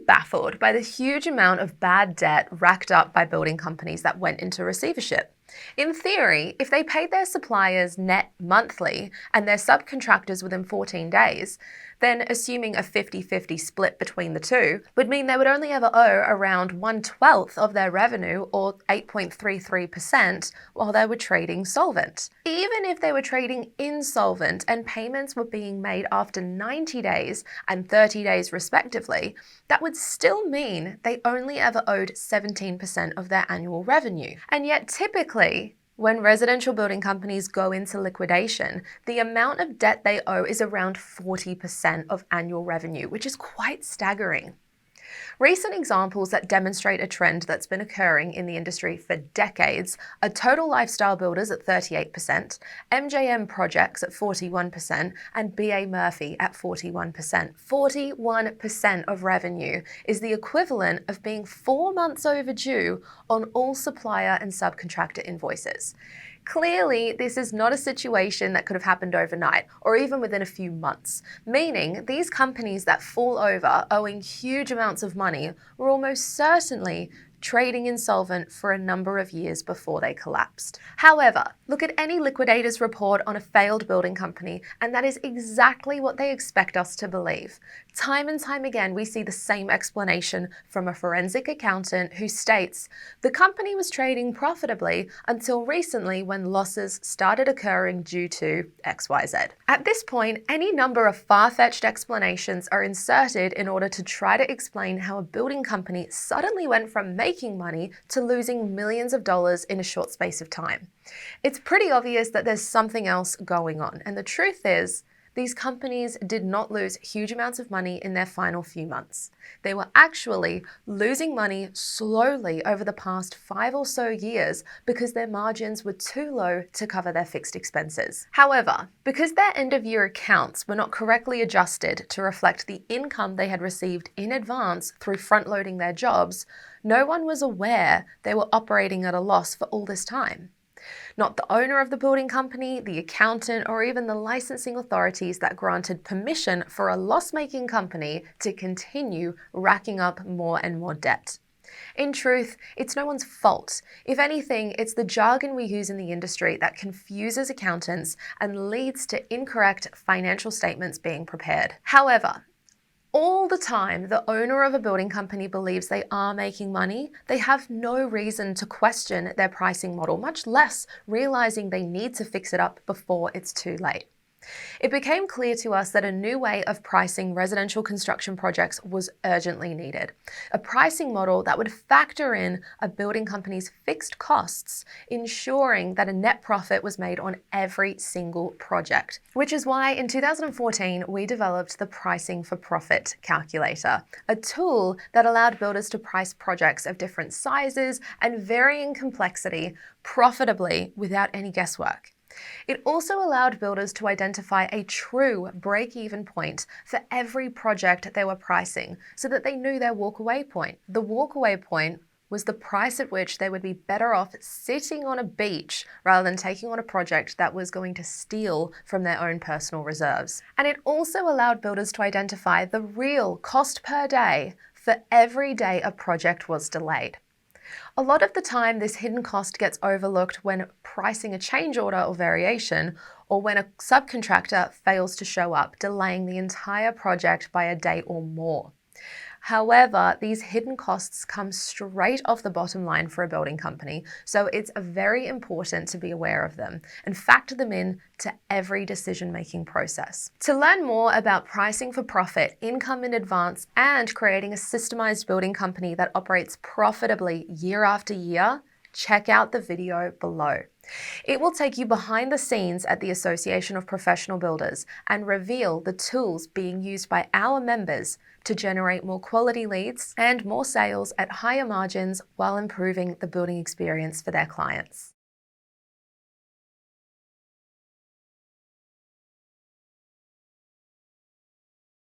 baffled by the huge amount of bad debt racked up by building companies that went into receivership. In theory, if they paid their suppliers net monthly and their subcontractors within 14 days, then assuming a 50-50 split between the two would mean they would only ever owe around 1/12 of their revenue, or 8.33%, while they were trading solvent. Even if they were trading insolvent and payments were being made after 90 days and 30 days respectively, that would still mean they only ever owed 17% of their annual revenue. And yet typically, when residential building companies go into liquidation, the amount of debt they owe is around 40% of annual revenue, which is quite staggering. Recent examples that demonstrate a trend that's been occurring in the industry for decades are Total Lifestyle Builders at 38%, MJM Projects at 41%, and BA Murphy at 41%. 41% of revenue is the equivalent of being 4 months overdue on all supplier and subcontractor invoices. Clearly, this is not a situation that could have happened overnight or even within a few months, meaning these companies that fall over owing huge amounts of money were almost certainly trading insolvent for a number of years before they collapsed. However, look at any liquidator's report on a failed building company, and that is exactly what they expect us to believe. Time and time again, we see the same explanation from a forensic accountant who states, the company was trading profitably until recently when losses started occurring due to XYZ. At this point, any number of far-fetched explanations are inserted in order to try to explain how a building company suddenly went from making money to losing millions of dollars in a short space of time. It's pretty obvious that there's something else going on, and the truth is, these companies did not lose huge amounts of money in their final few months. They were actually losing money slowly over the past 5 or so years because their margins were too low to cover their fixed expenses. However, because their end-of-year accounts were not correctly adjusted to reflect the income they had received in advance through front-loading their jobs, no one was aware they were operating at a loss for all this time. Not the owner of the building company, the accountant, or even the licensing authorities that granted permission for a loss-making company to continue racking up more and more debt. In truth, it's no one's fault. If anything, it's the jargon we use in the industry that confuses accountants and leads to incorrect financial statements being prepared. However, all the time the owner of a building company believes they are making money, they have no reason to question their pricing model, much less realizing they need to fix it up before it's too late. It became clear to us that a new way of pricing residential construction projects was urgently needed. A pricing model that would factor in a building company's fixed costs, ensuring that a net profit was made on every single project. Which is why in 2014, we developed the Pricing for Profit calculator, a tool that allowed builders to price projects of different sizes and varying complexity profitably without any guesswork. It also allowed builders to identify a true break-even point for every project they were pricing so that they knew their walkaway point. The walkaway point was the price at which they would be better off sitting on a beach rather than taking on a project that was going to steal from their own personal reserves. And it also allowed builders to identify the real cost per day for every day a project was delayed. A lot of the time, this hidden cost gets overlooked when pricing a change order or variation, or when a subcontractor fails to show up, delaying the entire project by a day or more. However, these hidden costs come straight off the bottom line for a building company, so it's very important to be aware of them and factor them in to every decision-making process. To learn more about pricing for profit, income in advance, and creating a systemized building company that operates profitably year after year, check out the video below. It will take you behind the scenes at the Association of Professional Builders and reveal the tools being used by our members to generate more quality leads and more sales at higher margins while improving the building experience for their clients.